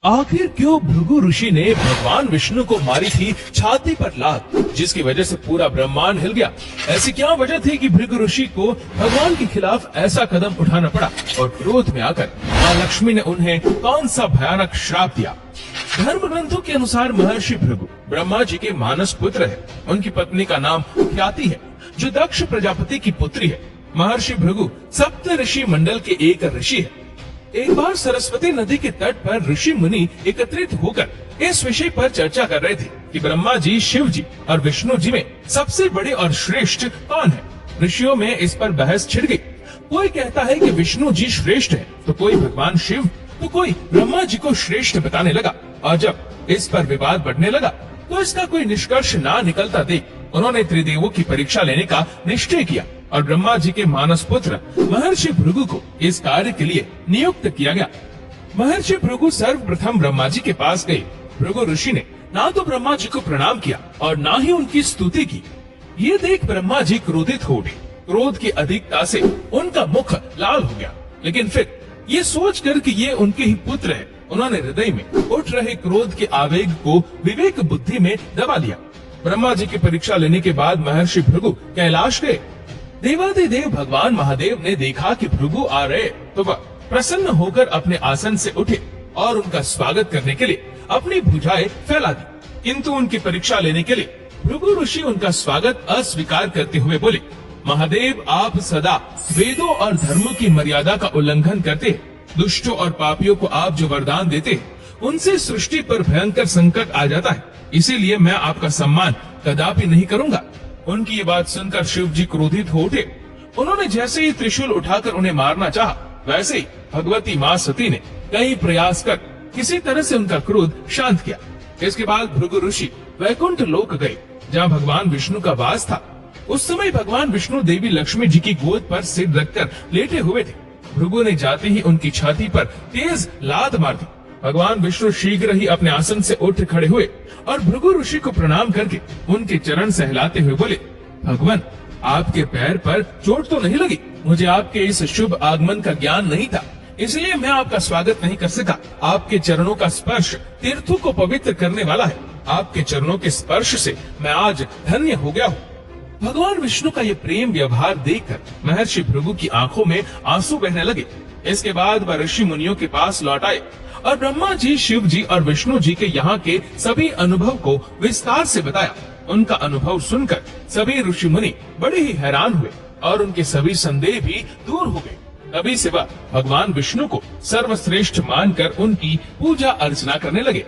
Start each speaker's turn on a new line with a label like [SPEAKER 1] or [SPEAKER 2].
[SPEAKER 1] आखिर क्यों भृगु ऋषि ने भगवान विष्णु को मारी थी छाती पर लात, जिसकी वजह से पूरा ब्रह्मांड हिल गया? ऐसी क्या वजह थी कि भृगु ऋषि को भगवान के खिलाफ ऐसा कदम उठाना पड़ा? और क्रोध में आकर माँ लक्ष्मी ने उन्हें कौन सा भयानक श्राप दिया? धर्म ग्रंथों के अनुसार महर्षि भृगु ब्रह्मा जी के मानस पुत्र है। उनकी पत्नी का नाम ख्याति है, जो दक्ष प्रजापति की पुत्री है। महर्षि भृगु सप्त ऋषि मंडल के एक ऋषि है। एक बार सरस्वती नदी के तट पर ऋषि मुनि एकत्रित होकर इस विषय पर चर्चा कर रहे थे कि ब्रह्मा जी, शिव जी और विष्णु जी में सबसे बड़े और श्रेष्ठ कौन है। ऋषियों में इस पर बहस छिड़ गई। कोई कहता है कि विष्णु जी श्रेष्ठ है, तो कोई भगवान शिव, तो कोई ब्रह्मा जी को श्रेष्ठ बताने लगा। और जब इस पर विवाद बढ़ने लगा तो इसका कोई निष्कर्ष ना निकलता देख उन्होंने त्रिदेवों की परीक्षा लेने का निश्चय किया और ब्रह्मा जी के मानस पुत्र महर्षि भृगु को इस कार्य के लिए नियुक्त किया गया। महर्षि भृगु सर्वप्रथम ब्रह्मा जी के पास गए। भृगु ऋषि ने ना तो ब्रह्मा जी को प्रणाम किया और ना ही उनकी स्तुति की। ये देख ब्रह्मा जी क्रोधित हो उठे। क्रोध की अधिकता से उनका मुख लाल हो गया, लेकिन फिर ये सोचकर कि ये उनके ही पुत्र है, उन्होंने हृदय में उठ रहे क्रोध के आवेग को विवेक बुद्धि में दबा लिया। ब्रह्मा जी की परीक्षा लेने के बाद महर्षि भृगु कैलाश गए। देवाधिदेव भगवान महादेव ने देखा कि भृगु आ रहे तो वह प्रसन्न होकर अपने आसन से उठे और उनका स्वागत करने के लिए अपनी भुजाएं फैला दी। किंतु उनकी परीक्षा लेने के लिए भृगु ऋषि उनका स्वागत अस्वीकार करते हुए बोले, महादेव, आप सदा वेदों और धर्मों की मर्यादा का उल्लंघन करते हैं। दुष्टों और पापियों को आप जो वरदान देते हैं, उनसे सृष्टि पर भयंकर संकट आ जाता है। इसीलिए मैं आपका सम्मान कदापि नहीं करूंगा। उनकी ये बात सुनकर शिव जी क्रोधित हो उठे। उन्होंने जैसे ही त्रिशूल उठाकर उन्हें मारना चाहा, वैसे ही भगवती माँ सती ने कई प्रयास कर किसी तरह से उनका क्रोध शांत किया। इसके बाद भृगु ऋषि वैकुंठ लोक गए, जहाँ भगवान विष्णु का वास था। उस समय भगवान विष्णु देवी लक्ष्मी जी की गोद पर सिर रखकर लेटे हुए थे। भृगु ने जाते ही उनकी छाती पर तेज लात मार दी। भगवान विष्णु शीघ्र ही अपने आसन से उठ खड़े हुए और भृगु ऋषि को प्रणाम करके उनके चरण सहलाते हुए बोले, भगवान, आपके पैर पर चोट तो नहीं लगी? मुझे आपके इस शुभ आगमन का ज्ञान नहीं था, इसलिए मैं आपका स्वागत नहीं कर सका। आपके चरणों का स्पर्श तीर्थों को पवित्र करने वाला है। आपके चरणों के स्पर्श से मैं आज धन्य हो गया हूँ। भगवान विष्णु का ये प्रेम व्यवहार देखकर महर्षि भृगु की आंखों में आंसू बहने लगे। इसके बाद वह ऋषि मुनियों के पास लौट आए और ब्रह्मा जी, शिव जी और विष्णु जी के यहाँ के सभी अनुभव को विस्तार से बताया। उनका अनुभव सुनकर सभी ऋषि मुनि बड़े ही हैरान हुए और उनके सभी संदेह भी दूर हो गए। तभी से वह भगवान विष्णु को सर्वश्रेष्ठ मानकर उनकी पूजा अर्चना करने लगे।